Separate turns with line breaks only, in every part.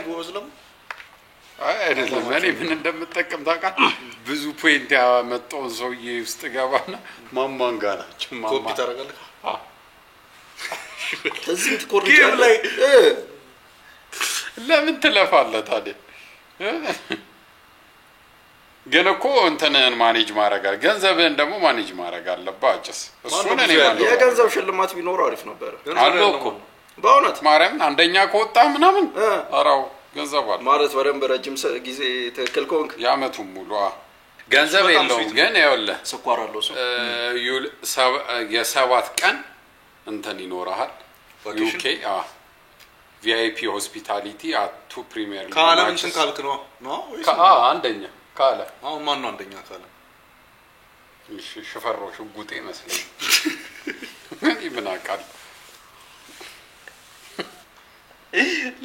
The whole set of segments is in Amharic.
ጎዝለም
አይደለም እኔ ምን እንደምጠቀም ታውቃለህ ብዙ ፖይንት ያመጣው ሰውዬ ውስጥ ገባና ማማን ጋር ናቸው
ኮፒ ታደርጋለህ
እዚህ ትቆርጫለህ
ለምን ትለፋለህ ታዲያ ግን እኮ እንትንን ማኔጅ ማድረግ አለ ገንዘብን ደግሞ ማኔጅ ማድረግ አለበት አጭስ እሱ ነው ማለት
የገንዘብ ሽልማት ቢኖር አሪፍ ነበር
አለው እኮ
በእውነት
ማርያም አንደኛ ከወጣ ምናምን አራው ገንዘብ አለ
ማለት በደንብ ረጅም ጊዜ ትክክል ኮንክ
ያመቱ ሙሉ ገንዘብ የለው ግን ይኸውልህ
ስኳር አለው
የሰባት ቀን እንትን ይኖርሃል ዩኬ VIP hospitality at 2 premier league
ካለም እንትን ካልክ ነው
አንደኛ ካለ
አሁን ማን ነው አንደኛ ካለ
እሺ ሽፈራው ሽጉጤ መስለኝ ምን አቃል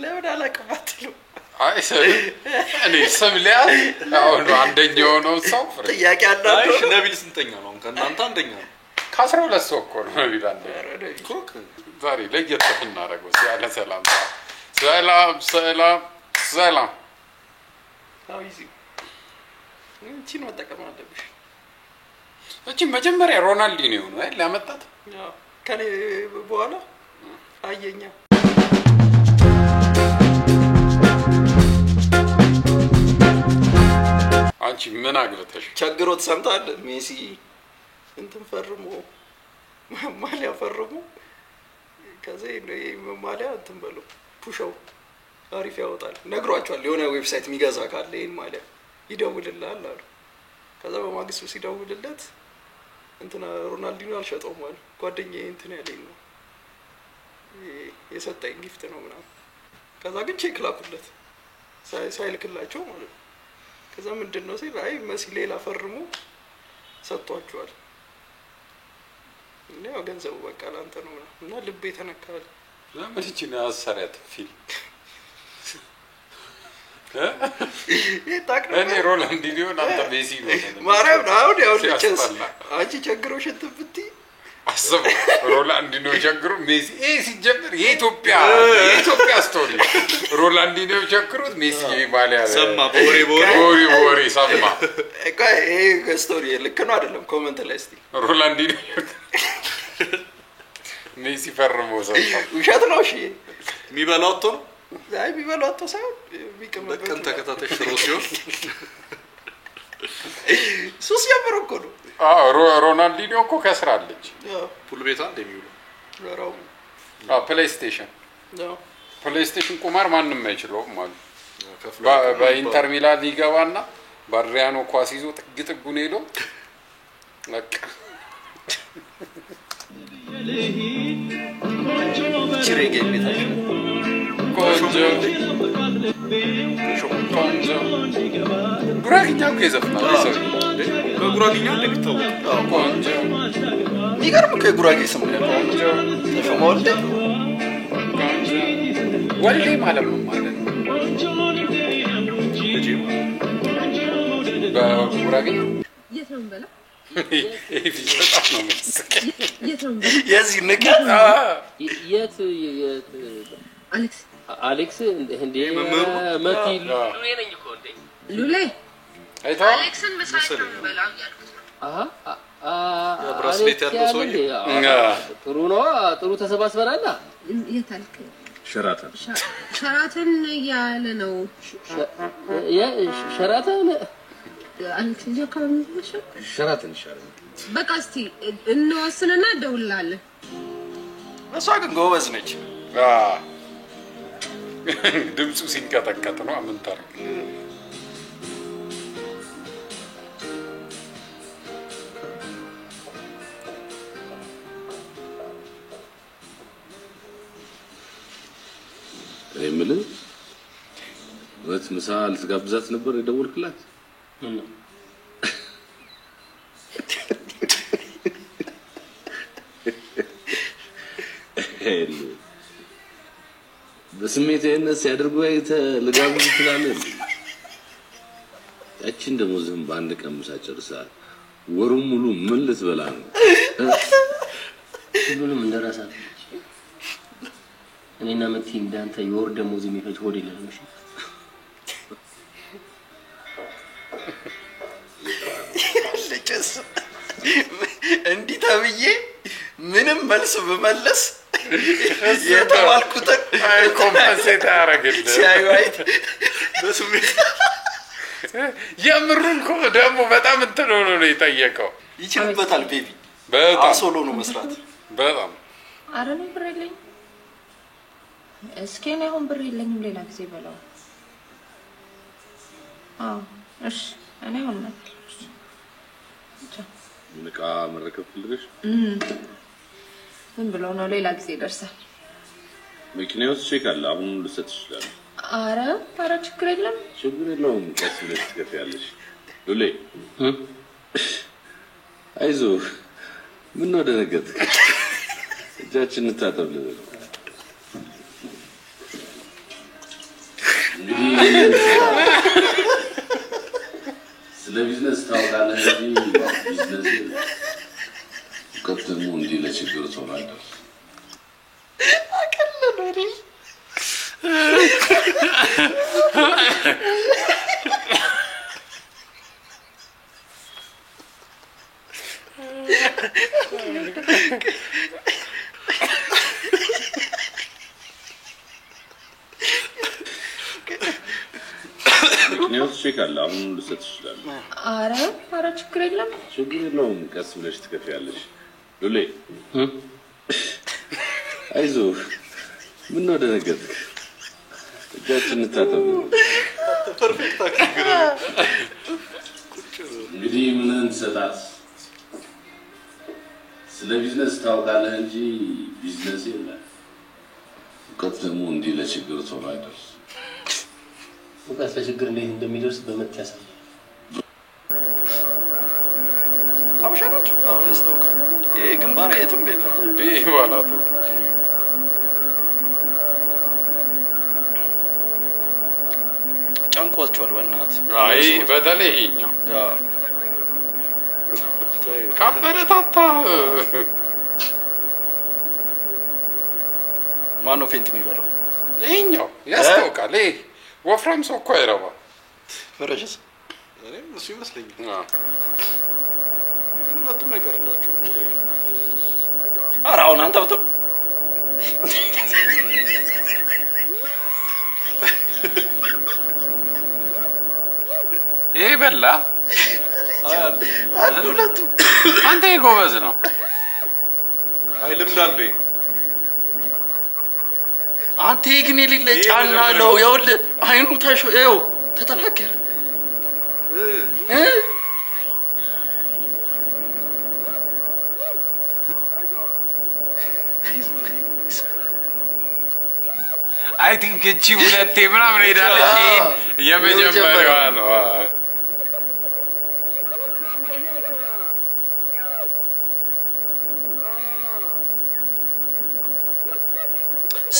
ለምን አላቀባትሉ
አይ እኔ ሰብሊያ አሁን አንደኛው ነው ሰው
ጥያቄ አላችሁ
ነቢል ስንተኛ ነው ከእናንተ አንደኛ ነው
ከ12 ሰው እኮ ነው ነቢል አንደኛ
ኮክ
ዛሬ ለየት እናደርገው ያለ ሰላም ሰላም ሰላም ሰላም
አው ይዚ እንቺን መጠቀም አለብሽ
እቺ መጀመሪያ ሮናልዲኒዮ ነው አይደል ያመጣት
ከኔ በኋላ አየኛ
አንቺ ምን አግብተሽ
ቸግሮት ሰምታል ሜሲ እንትን ፈርሞ ማሊያ ፈርሞ ከዚህ ማሊያ እንትን በሉ ፑሽው አሪፍ ያወጣል ነግሯቸዋል የሆነ ዌብሳይት የሚገዛ ካለ ይሄን ማሊያ ይደውልልሃል አሉ ከዛ በማግስቱ ሲደውልለት እንትና ሮናልዲኖ አልሸጠውም ማለት ጓደኛዬ እንትን ያለኝ ነው የሰጠኝ ጊፍት ነው ምናምን ከዛ ግን ቼክ ላኩለት ሳይልክላቸው ማለት ከዛ ምንድነው ሲል አይ መሲ ሌላ ፈርሞ ሰጥቷቸዋል እና ገንዘቡ በቃ ላንተ ነው እና ልቤ ተነካለ
ለምን እቺ ነው አሰሪያት ፊልም እኔ ሮናልዲኒዮ አንተ ሜሲ ነው
ማርያም ነው ያው ልጅስ አንቺ ቸግሮሽ እንትብቲ
አሰብ ሮናልዲኒዮ ቸግሮ ሜሲ ሲጀምር የኢትዮጵያ ስቶሪ ሮናልዲኒዮ ቸግሮት ሜሲ ማሊያ
ሰማ ቦሪ
ሰማ
እኮ ስቶሪ ልክ ነው አይደለም ኮሜንት ላይ እስቲ
ሮናልዲኒዮ ሜሲ ፈርሞ ሰጣ
ውሸት ነው እሺ
የሚበላው ነው
አይ ቢበላው ሳይሆን ቢቀመጥ
በቀን ተከታታይ ሽሮ ሲሆን
ሱስ ያበረኮ ነው
ሮናልዲኒዮ እኮ ከስራለች
ፑል ቤት አንድ የሚውሉ
ወራው
ፕሌይስቴሽን ቁማር ማንንም አይችለውም ማለት በኢንተር ሚላን ሊገባና ባድሪያኖ ኳስ ይዞ ጥግጥጉን ሄዶ በቃ
ቺሬጌ ቤታችን
ቆንጆ ጉራግኛ እኮ የዘፍናል ሰው
በጉራግኛ እንደምታው
ቆንጆ
ይገርም ከጉራጌ ስም ነው ቆንጆ ተፈሞልደ
ቆንጆ ወልዴ ማለት ነው ማለት በጉራግኛ
የትም በላ
ይፈጣ ነው መስከኝ
የትም
የዚህ ንቀት
የት አሌክስ እንዴ መቲ ሉሌ ነኝ እኮ እንዴ ሉሌ
አይታ
አሌክስን መሳይቱን በላው ያልኩት
ብራስሌት ያለው ሰው
ጥሩ ነው ጥሩ ተሰባስበናልና የታልክ ሸራተን ያለ ነው ሸራተን አሌክስ ጀካምሽ
ሸራተን ይሻላል
በቃ እስቲ እንወስንና ደውልላለን
እሷ ግን ጎበዝ ነች
ድምጹ ሲንቀጠቀጥ ነው አመንታር
አይምል ወት ምሳ ልትጋብዛት ነበር የደወልክላት ምን ነው በስሜት እነሱ ያደርጉ አይተ ለጋብዝ ይችላል ያቺን ደሞዝም በአንድ ቀን ምሳ ጨርሳ ወሩን ሙሉ ምን ልትበላ ነው ሁሉንም እንደራሳ
እኔና መቲ እንዳንተ የወር ደሞዝ የሚፈጅ ሆድ የለንም እሺ
ለጨስ እንዲህ ተብዬ ምንም መልስ በመለስ የተባልኩት
አይ ኮምፐንሴት ያረጋግጥ
ሲያዩት
በስሜት
የምሩን እኮ ደግሞ በጣም እንትን ሆኖ ነው የጠየቀው
ይችልበታል ቤቢ
በጣም
አሶሎ ነው መስራት
በጣም
አረኔ ብር የለኝም እስኪ እኔ አሁን ብር የለኝም ሌላ ጊዜ በለው እሺ እኔ አሁን መጣሁ
ንቃ መረከብ ፈልገሽ
ምን ብሎ ነው ሌላ ጊዜ ይደርሳል
መኪናው ቼክ አለ አሁን ልሰጥሽ ይችላል
አረ ችግር የለውም
ቀስ ብለሽ ትከፍያለሽ ሉሌ አይዞ ምን ነው ደነገጥክ እጃችንን ታጠብልህ ስለ ቢዝነስ ታውቃለህ እንጂ ቢዝነስ ከተሙ እንዲህ ለችግር ሰው አይደል
አቀለለ
ነው ቼክ አለ አሁን ልሰጥሽ ይችላል
አረ ችግር የለውም
ቀስ ብለሽ ትከፍያለሽ ሉሌ አይዞ ምን ነው ደነገጥክ እጃችንን ታጠብልህ
ፐርፌክት አክቲንግ
እንግዲህ ምን እንሰጣት ስለ ቢዝነስ ታውቃለህ እንጂ ቢዝነስ የለም ከተሙ እንዲህ ለችግር ሰው አይደርስ
ወቃስ ለችግር እንዴት እንደሚደርስ በመት ያሳያል
አውሻኖች ያስታውቃል ግንባር የትም የለም
እንዴ ባላቶ
ጨንቋቸዋል በእናት
አይ በተለይ ይሄኛው ካበረታታ
ማን ነው ፌንት የሚበላው
ይሄኛው ያስታውቃል ይሄ ወፍራም ሰው እኮ አይረባ
ፈረጀስ
እኔም እሱ ይመስለኛል ግን ሁለቱም አይቀርላቸውም
ኧረ አሁን አንተ ብትል
ይሄ በላ
አንዱ ሁለቱ
አንተ ጎበዝ ነው
አይ ልምድ አለ
አንተ ግን የሌለ ጫና ነው ይኸውልህ አይኑ ታሾ ይኸው ተተናገረ
አይ ቲንክ እቺ ሁለቴ ምናምን ሄዳለች የመጀመሪያዋ ነው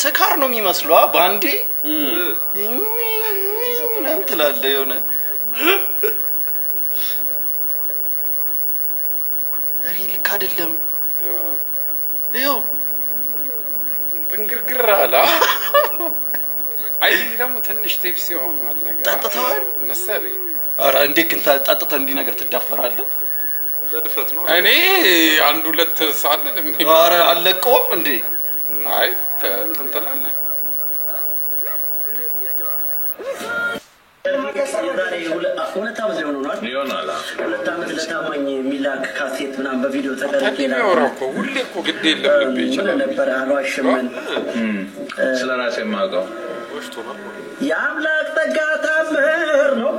ስካር ነው የሚመስለው ባንዴ ምናምን ትላለህ የሆነ ልክ አይደለም ይኸው
ጥንግርግር አለ አይ ደግሞ ትንሽ ቴፕስ ይሆናል ነገር
ጠጥተዋል
መሰለኝ
ኧረ እንዴት ግን ጠጥተህ እንዲህ ነገር ትዳፈራለህ
ለድፍረት ነው
እኔ አንድ ሁለት ሳለ
ኧረ አለቀውም እንዴ
አይ እንትን ትላለህ
ሁለት ዓመት ሊሆናል ሁለት ዓመት ለታማኝ የሚላክ ካሴት ምናምን በቪዲዮ ተደርጎ
ይኖረው እኮ ሁሌ እኮ ግድ የለም ልብ ይችላል
ነበር አልዋሽምን
ስለራሴ ማውቀው
የአምላክ ጸጋ ታምር ነው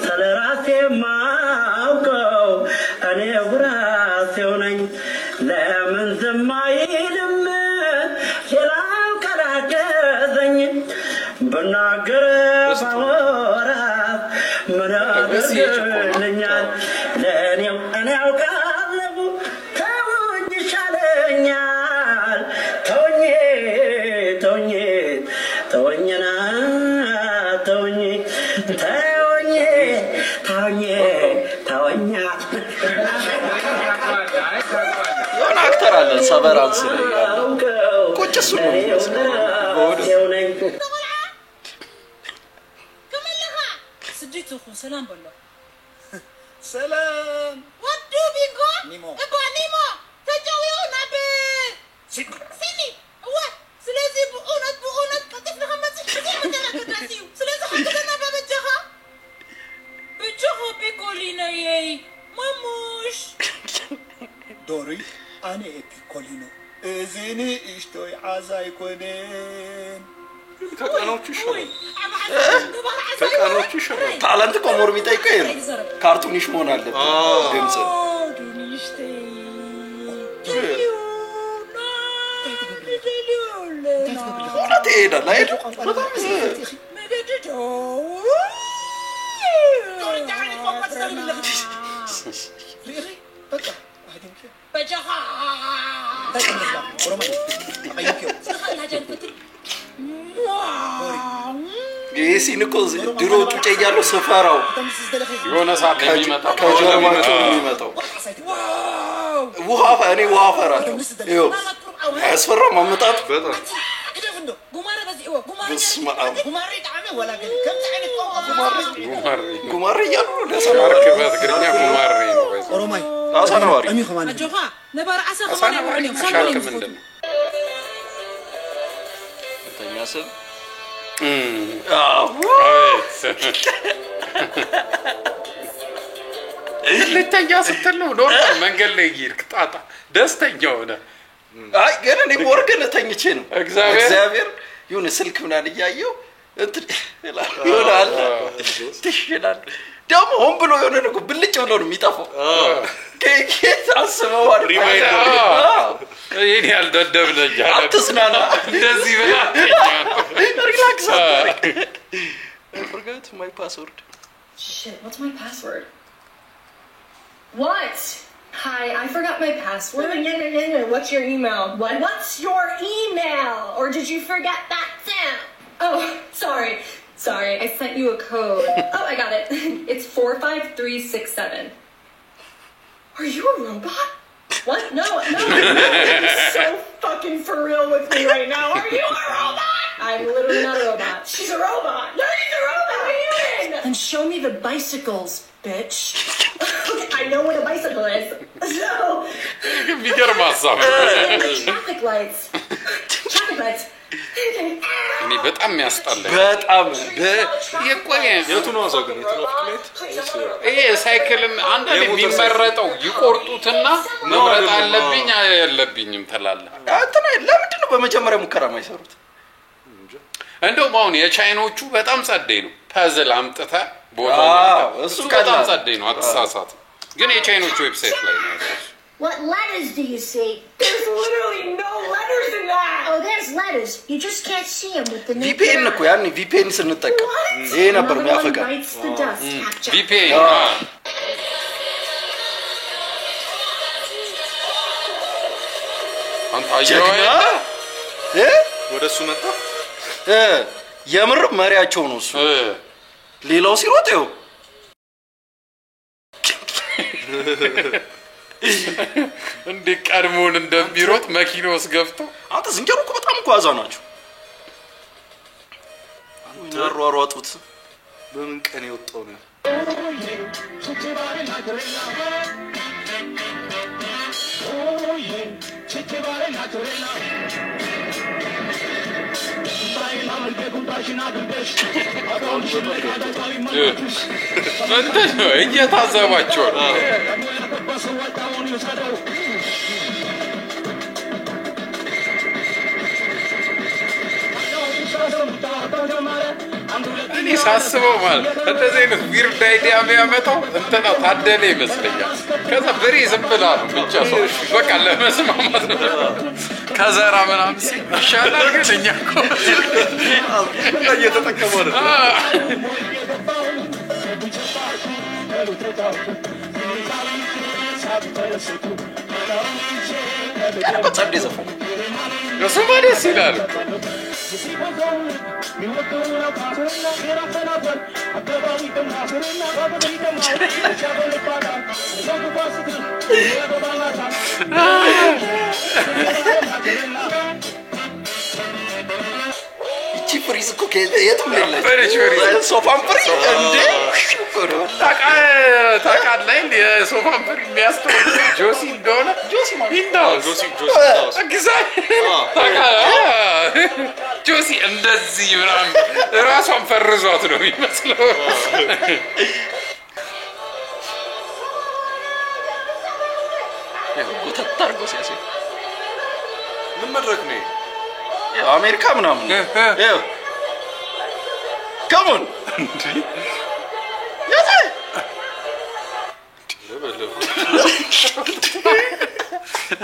ስለራሴ ማውቀው እኔ ራሴው ነኝ ለምን ዝም አይልም ሌላው ካላገዘኝ ብናገር ባወራ ምን አደርግልኛል ለእኔው እኔ አውቃለሁ ተውኝ ይሻለኛል ተውኝና ተውኛ
የሆነ አክተር አለ ሰበራንስ ላይ ያለው ቁጭ ነጭ እሱ ነው
سلام بالله
سلام
ودو بينكو
نيمو
نيمو تجاويونا سيني هو سلازي بؤونت كتف لخمس حزي مثلا كدراسيو سلازي حكتنا بابجها بجها بيكولينا ياي ماموش
دوري أنا بيكولينو زيني اشتوي عزاي كونين
ከቀኖቹ ይሻላል ከቀኖቹ ይሻላል
ታላንት ቆሞር የሚጠይቀው ይሄ ካርቱኒሽ መሆን አለበት ድምጽ ወራቴ ይሄዳል አይደል ይሄን እኮ ድሮ ጩጬ እያለሁ ሰፈራው
የሆነ ሰዓት የሚመጣው
ከጀርባቸው የሚመጣው ውሃ እኔ ውሃ ፈራለሁ ይኸው አያስፈራም አመጣጡ
በጣም
ጉማሬ እያሉ ነው
ማርክበት ግርኛ ጉማሬ ነው
ኦሮማይ
አሳናዋሪ
ሻርክ ምንድን ነው
ተኛ ስም
ልተኛ ስትል ነው ኖርማል መንገድ ላይ ይርክ ጣጣ ደስተኛ ሆነ
አይ ግን እኔ ወርገን ተኝቼ ነው
እግዚአብሔር
ይሁን ስልክ ምናል እያየው እንትን ይላል ትሽላል ደግሞ ሆን ብሎ የሆነ ነው ብልጭ ብሎ ነው የሚጣፈው ከየት አስበው
ሪማይንደር
ይሄን ያልደደብ ነኝ
አትስናና
እንደዚህ ብላ
ሪላክስ I forgot my password.
Shit, what's my password? What? Hi, I forgot my password.
No. What's your email?
What? What's your email? Or did you forget that too? Oh, sorry. I sent you a code. Oh, I got it. It's 45367. Are you a robot? What? No. You're so fucking for real with me right now. Are you a robot? I'm literally not a robot. She's a robot. No, she's a robot. What are you in? And show me the bicycles, bitch. I know what a bicycle is. So. Traffic lights.
እኔ በጣም ያስጣለኝ
በጣም
የቆየ
የቱ ነው አዛግን ትራፊክ
ይሄ ሳይክልም አንዳንዴ ቢመረጠው ይቆርጡትና መምረጥ አለብኝ አይለብኝም ተላለ
አጥና ለምንድን ነው በመጀመሪያ ሙከራ ማይሰሩት
እንደውም አሁን የቻይኖቹ በጣም ጸደይ ነው ፐዝል አምጥታ ቦታው እሱ በጣም ጸደይ ነው አትሳሳት ግን የቻይኖቹ ዌብሳይት ላይ ነው
What letters do you see? There's literally no letters in that.
Oh, there's letters. You just can't see them with the
VPN እኮ ያኔ VPN ስንጠቀም ይሄ ነበር የሚያፈጋ
VPN አንተ
ጀግና
ወደሱ መጣ
የምር መሪያቸው ነው እሱ ሌላው ሲሮጥ ይው
እንዴ ቀድሞን እንደሚሮጥ መኪናውስ ገብቶ
አንተ ዝንጀሮ እኮ በጣም ጓዛ ናቸው ተሯሯጡት
በምን ቀን የወጣው ነው
እንትን ነው እየታዘባቸው ነው እኔ ሳስበው ማለት እንደዚህ አይነት ዊርድ አይዲያ የሚያመጣው እንትና ታደለ ይመስለኛል ከዛ በሬ ዝም ብላ ነው ብቻ ሰው በቃ ለመስማማት ነው ከዘራ ምናምን ይሻላል ግን እኛ እኮ
እየተጠቀሙ ነው
ጸዴ ዘፈን
እሱማ ደስ ይላል
ፍሪዝ እኮ የትም የለም።
ፍሪጅ
ሶፋን ፍሪዝ እንዴ
ታውቃለህ እንደ የሶፋን ፍሪዝ የሚያስተውል ጆሲ እንደሆነ ጆሲ ጆሲ እንደዚህ ምናምን ራሷን ፈርዟት ነው የሚመስለው።
ተታርጎ ሲያሰይ
ምን መድረክ ነው?
አሜሪካ ምናምን ያው ካሞን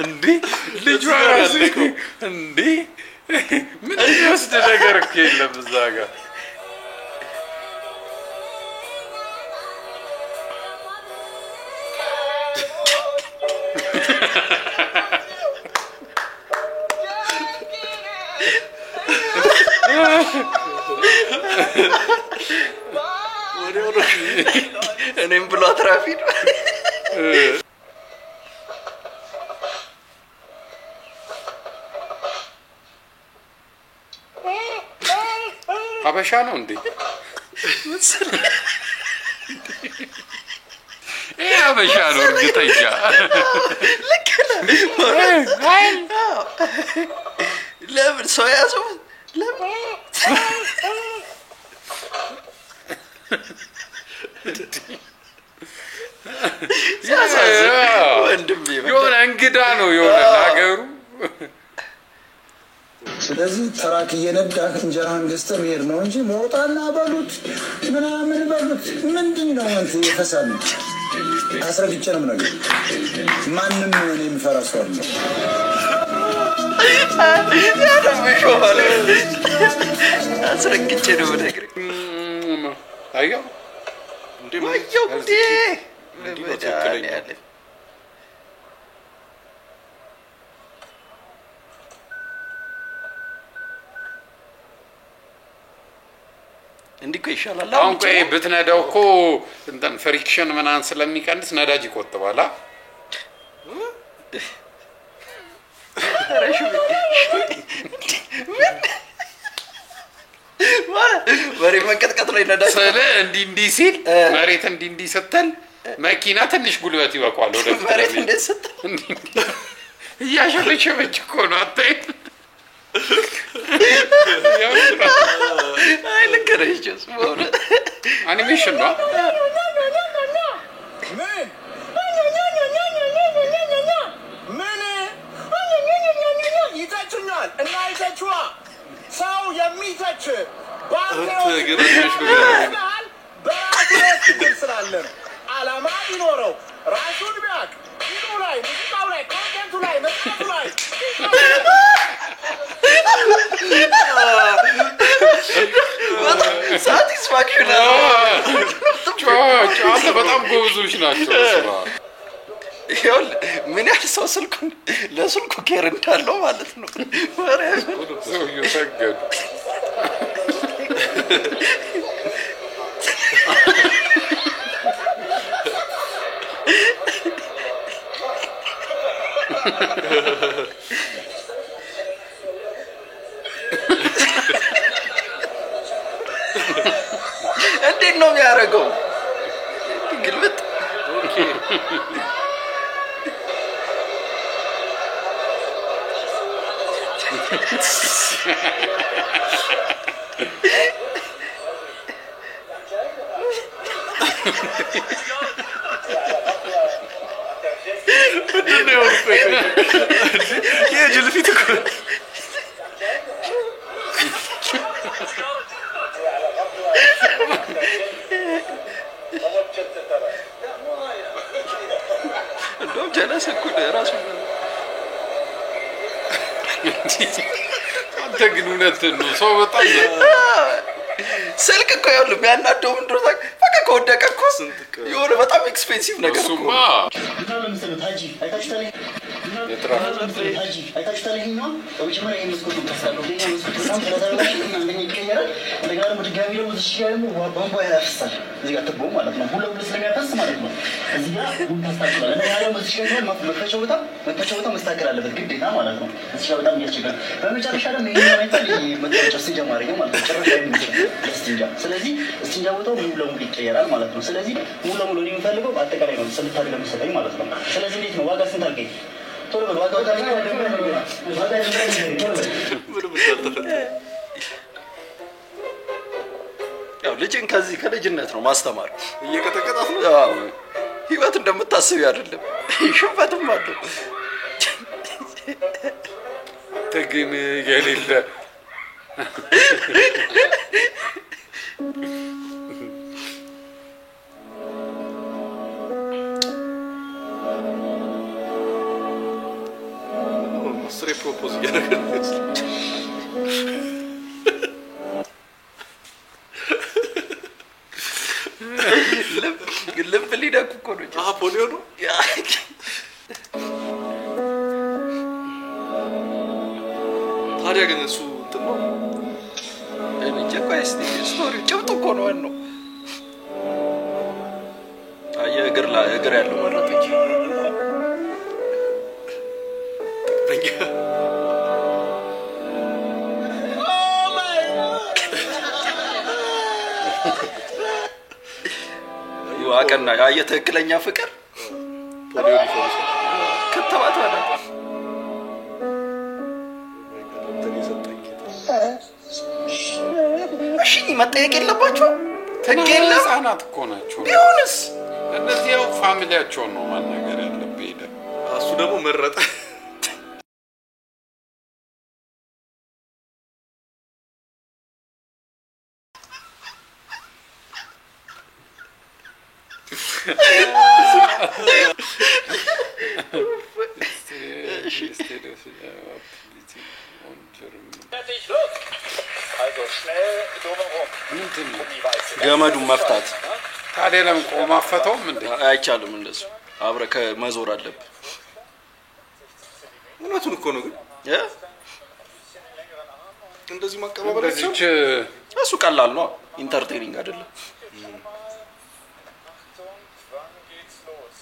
እንዴ ልጅ ራሱ እንዴ ምን ይወስድ ነገር እኮ የለም እዛ ጋር
እኔም ብሎ አትራፊ ነው።
አበሻ ነው እንዴ? ይሄ አበሻ ነው እርግጠኛ።
ልክ ለምን ሰው ያዘው? ለምን
የሆነ እንግዳ ነው የሆነ ሀገሩ።
ስለዚህ ተራክ እየነዳህ እንጀራህን ገዝተህ መሄድ ነው እንጂ መውጣና በሉት ምናምን በሉት ምንድን ነው አንተ የፈሳል አስረግጬ ነው ነገር ማንም እኔ የምፈራ ሰው አለ
ያደምሾዋል አስረግጬ ነው ነገር
አየው
እንዴ ማየው እንዴ በትክክለኛ ያለ እንዲኮ ይሻላል።
አሁን ቆይ ብትነዳው እኮ እንትን ፍሪክሽን ምናምን ስለሚቀንስ ነዳጅ ይቆጥባል።
መሬት መንቀጥቀጥ ላይ ነዳጅ
ስለ እንዲህ ሲል መሬት እንዲህ ስትል መኪና ትንሽ ጉልበት ይበቃዋል ወደ
መሬት እንዴት ስትል
እያሸለሸበች እኮ ነው አታይም?
አይ ልክ ነሽ ጆስ ሆነ
አኒሜሽን ነው
ይታችኛል እና ይታችዋ ሰው የሚታች በራሱ ስላለ አላማ ቢኖረው ራሱን ቢያቅ ፊቱ ላይ ሙዚቃው ላይ ኮንቴንቱ ላይ መጽሐፉ ላይ
ሳቲስፋክሽን
አንተ በጣም ጎበዞች ናቸው።
ይኸውልህ ምን ያህል ሰው ስልኩን ለስልኩ ኬር እንዳለው ማለት ነው።
ሰውዬው ሰገዱ።
እንዴት ነው የሚያደርገው? ግልብጥ የጅል ፊት እኮ እንደውም ጀለስ እኮ ራሱ
አንተ ግን እውነትህን ነው። ሰው በጣም
ስልክ እኮ ያለው የሚያናደው ምንድን ነው? በቃ ከወደቀ እኮ የሆነ በጣም ኤክስፔንሲቭ ነገር እኮ
አይታችሁታል ይሄኛው በመጀመሪያ ይሄን መስኮት ነው ታሳለው ሌላ መስኮት በጣም ስለታረቀ እንደኛ ይቀየራል እንደገና ደግሞ ድጋሚ ደግሞ እዚህ ጋር ደግሞ ቧንቧ ያፈሳል እዚህ ጋር ትቦ ማለት ነው ሁሉ ስለሚያፈስ ማለት ነው እዚህ ጋር ቡን ታስታውቃለህ እንደገና ደግሞ እዚህ ጋር መክፈቻው በጣም መስተካከል አለበት ግዴታ ማለት ነው እዚህ ጋር በጣም እያስቸገረ በመጨረሻ ደግሞ ይሄኛው አይተል መጥቻው ሲጀማሪ ማለት ነው ጨረሻ ስቲንጃ ስለዚህ ስቲንጃ ቦታው ሙሉ ለሙሉ ይቀየራል ማለት ነው ስለዚህ ሙሉ ለሙሉ ነው የሚፈልገው አጠቃላይ ነው ስለታደለ መሰለኝ ማለት ነው ስለዚህ እንዴት ነው ዋጋ ስንት አልከኝ ቶሎ በል ዋጋ
ያው ልጅን ከዚህ ከልጅነት ነው ማስተማር እየቀጠቀጣት ነው ህይወት እንደምታስብ አይደለም ሽፈትም አለው
ተግን የሌለ
ስሬ ፕሮፖዝ ያደረገ ልብ ሊደቁ እኮ ነው ፖሊዮ ነው ታዲያ ግን እሱ እንትን ነው ጀኳይስ ስቶሪው ጭብጡ እኮ ነው ዋናው እግር ያለው መረጥ እንጂ አቀና የትክክለኛ ፍቅር ፖሊዮ ሊፈውስ ከተባት ወደ እሺ መጠየቅ የለባቸው ተገለ
ህፃናት እኮ ናቸው
ቢሆንስ
እነዚህ ያው ፋሚሊያቸው ነው ማናገር ያለበት ሄደ
እሱ ደግሞ መረጠ
ገመዱን መፍታት
ታዲያ ለምን ቆማ ፈተውም እንዴ
አይቻልም እንደሱ አብረ ከመዞር አለበት
እውነቱን እኮ ነው ግን እንደዚህ ማቀባበላቸው
እሱ ቀላል ነው ኢንተርቴይኒንግ አይደለም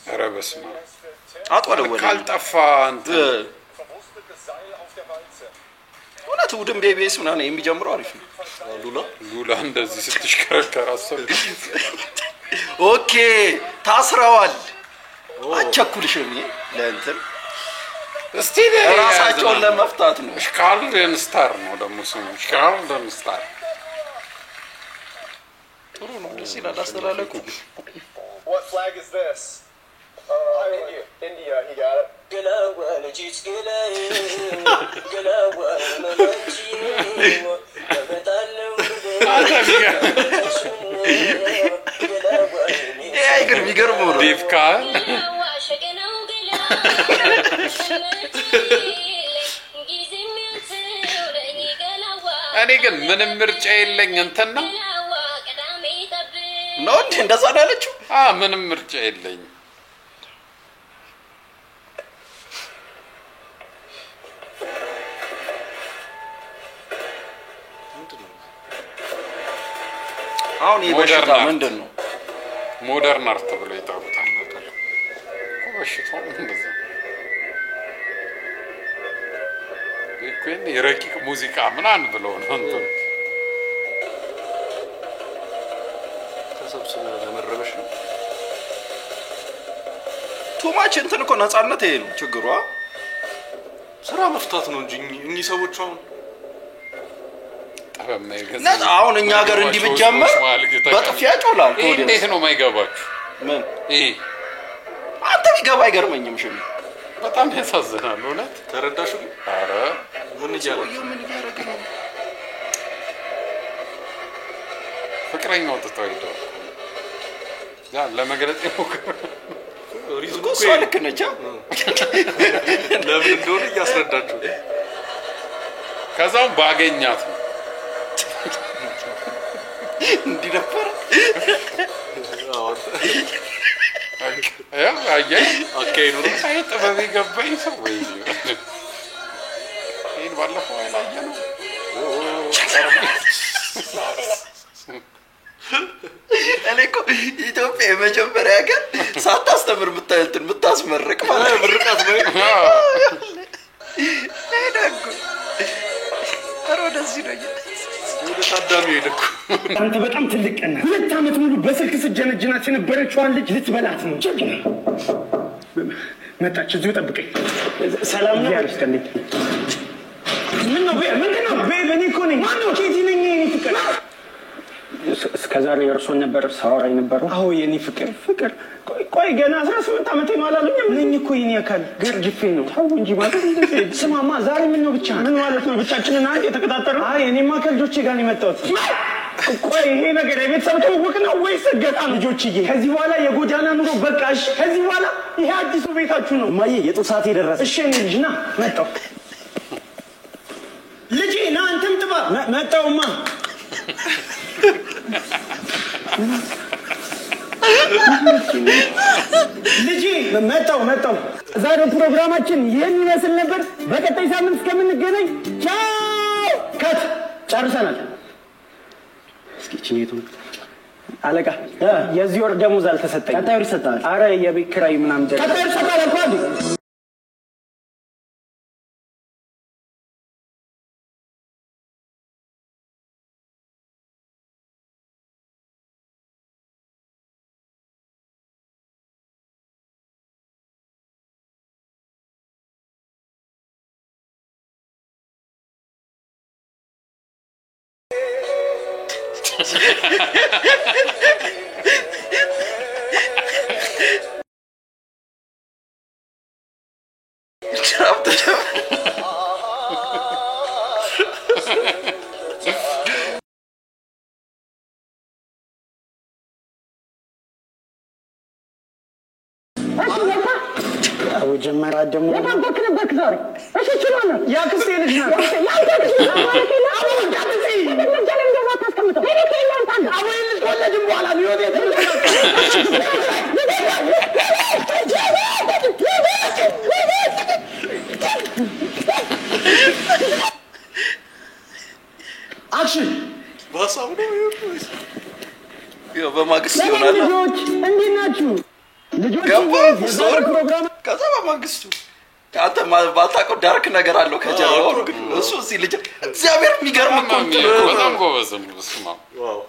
ኧረ በስመ አብ
አጥወለወለ
ካልጠፋ አንተ
እውነቱ ውድም ቤቢስ ምናምን የሚጀምረው አሪፍ ነው
ሉላ እንደዚህ ስትሽከረከር አሰብ
ኦኬ ታስረዋል አቸኩልሽም ለእንትን
እስቲ
ራሳቸውን ለመፍታት ነው
ስካርለን ስታር ነው ደግሞ ስሙ ስካርለን ስታር
ጥሩ ነው ደስ ይላል አስተላለቁ
What flag is this? India, he got it.
ግን የሚገርመው ነው
ዴቭካ እኔ ግን ምንም ምርጫ የለኝ እንትን ነው
እንደዛ ነው ያለችው
ምንም ምርጫ የለኝ
አሁን የበሽታ ምንድነው
ሞደርን አርት ብሎ ይጣሩታል ነገር በሽታው እንደዛ ይሄን የረቂቅ ሙዚቃ ምናምን ብለው ነው እንትን
ተሰብስበ ለመረበሽ ነው ቱማች እንትን እኮ ነፃነት ይሄ ነው ችግሯ
ስራ መፍታት ነው እንጂ እኚህ ሰዎች አሁን
አሁን እኛ ሀገር እንዲህ ብትጀምር በጥፊያ ጮላል
እንዴት ነው የማይገባችሁ
ምን አንተ ቢገባ አይገርመኝም ሽሚ
በጣም ያሳዝናል እውነት
ተረዳሹ
ኧረ
ምን እያደረገ ነው
ፍቅረኛው ጥቷ ሄደው ያ ለመግለጽ ይሞክር
ሪዝኑ እኮ ልክ ነች
ለምን እንደሆነ እያስረዳችሁ
ከዛው ባገኛት ነው
እንዲህ ነበር
ያ አየህ
ኦኬ ነው
አይ ጥበብ ይገባኝ ሰው ወይ ይሄን ባለፈው አይላየው
እኔ እኮ ኢትዮጵያ የመጀመሪያ ሀገር ሳታስተምር የምታስመርቅ ማለት ምርቃት ነው አይደጉ ወደዚህ ነው ወደ ታዳሚ ሄደኩ
አንተ በጣም ትልቅና 2 አመት ሙሉ በስልክ ስጀነጅናት የነበረችዋን ልጅ ልትበላት ነው መጣች እዚሁ ጠብቀኝ ሰላም ነው ያርስከልኝ ምን ነው በኔ እኮ ነኝ ማነው ኬቲ ነኝ እኔ ፍቅር እስከዛሬ እርሶን ነበር ሳወራ የነበረው አዎ የኔ ፍቅር ቆይ ገና 18 አመቴ ነው አላሉኝም ነኝ እኮ የኔ አካል ገርጅፌ ነው ታው እንጂ ማለት እንደዚህ ስማማ ዛሬ ምን ነው ብቻ ምን ማለት ነው ብቻችንን አንድ የተከታተረ አይ እኔማ ከልጆቼ ጋር ነው የመጣሁት ቆይ ይሄ ነገር የቤተሰብ ትውውቅ ነው ወይስ ገጣ ልጆችዬ ከዚህ በኋላ የጎጃና ኑሮ በቃሽ ከዚህ በኋላ ይሄ አዲሱ ቤታችሁ ነው ማዬ የጦር ሰዓት የደረሰ እሺ እኔ ልጅ ና መጣሁ ልጄ ና አንተም ጥባ መጣሁማ ልጄ መጣሁ ዛሬ ፕሮግራማችን ይሄን ይመስል ነበር በቀጣይ ሳምንት እስከምንገናኝ ቻው ከት ጨርሰናል እስኪ ቺኔቱ አለቃ የዚህ ወር ደሞዝ አልተሰጠኝ ቀጣዩ ይሰጣል አረ የቤት ኪራይ ምናምን ቀጣዩ ይሰጣል አልኳዲ ጀመራ ደሞ ያባንክ ነበር ዛሬ እሺ ችሏል ያ ክስቴ ልጅ ነው ያ ክስቴ ማለት ነው አሁን ጋብዚ ምንጀለም ደባ ታስቀምጠው እኔ ከእናንተ አንድ አሁን ልጅ ወለድም በኋላ ቢወጥ አክሽን
ባሳው ነው በማግስቱ ይሆናል
ልጆች እንዴት ናችሁ ልጆች የዛሬ ፕሮግራም
ከዛ በማግስቱ አንተ ባታውቀው ዳርክ ነገር አለው ከጀርባው እሱ እዚህ ልጅ እግዚአብሔር የሚገርም እኮ
በጣም ጎበዝ ነው ስማ
ዋው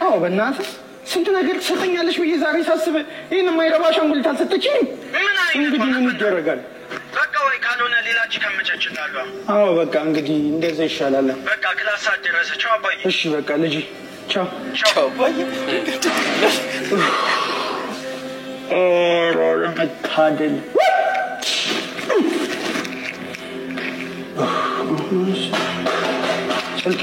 አዎ በእናትህ ስንት ነገር ትሰጠኛለሽ ብዬ ዛሬ ሳስብ ይሄን የማይረባሽ አንጉልት አልሰጠችኝም እንግዲህ ምን ይደረጋል በቃ ወይ ካልሆነ ሌላች ከመቻችላለሁ አዎ በቃ እንግዲህ እንደዛ ይሻላል በቃ ክላስ አደረሰ ቻው አባዬ እሺ በቃ ልጅ ቻው
አባዬ
መታደል ስልክ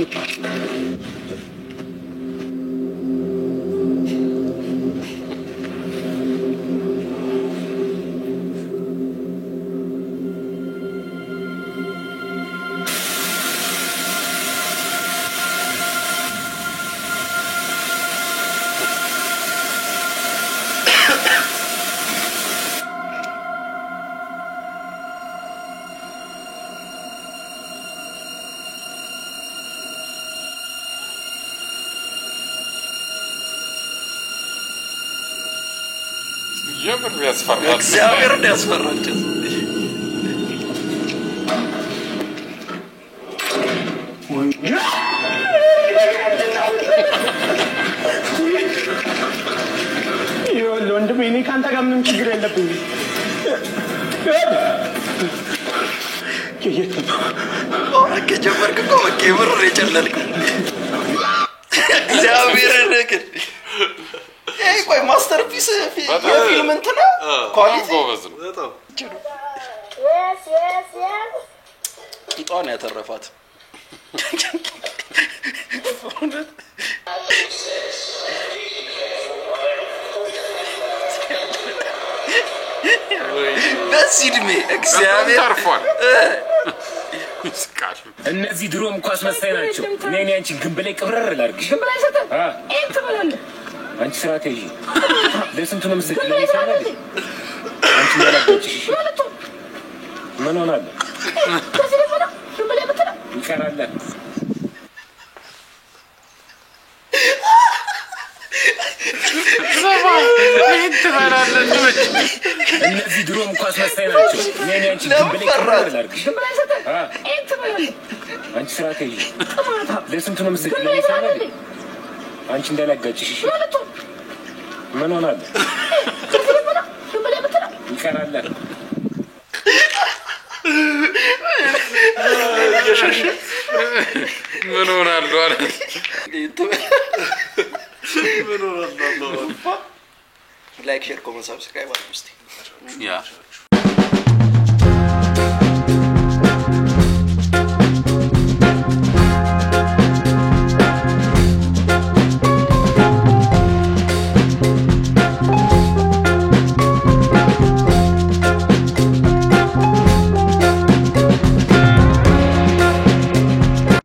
የምር ያስፈራል
እግዚአብሔር ያስፈራል
ወንድሜ እኔ ካንተ ጋር ምንም ችግር የለብኝ
ከጀመርክ እኮ በቃ የምር የጨለልክ እግዚአብሔርን ግን ይሄ ቆይ ማስተርፒስ የፊልም እንትና ኳሊቲ
ጎበዝ ነው
በጣም ጧን ያተረፋት በዚህ እድሜ እግዚአብሔር
ተርፏል
እነዚህ ድሮም ኳስ መሳይ ናቸው እኔ አንቺን ግንብ ላይ ቅብረር ላድርግሽ ግንብ ላይ ሰጠ እንት በላለ አንቺ ስራ ተይጂ ለስንቱ ነው መስጠት ለሚሰራ አንቺ ያላገጭሽ ምን ሆናለ ይቀራል
ሰማ እንት ባላለን ልጅ
እነዚህ ድሮም ኳስ መሳይ ናቸው የኔ አንቺ ድንብሌ ቀራል አርግሽ እንት ባላለን አንቺ ስራ ተይጂ ለስንቱ ነው መስጠት ለሚሰራ አንቺ እንዳላጋጭሽ ምን ሆናለ ይቀራል
ምን ሆናል አለ
ላይክ ሼር ኮሜንት ሰብስክራይብ አድርጉ እስቲ
ያ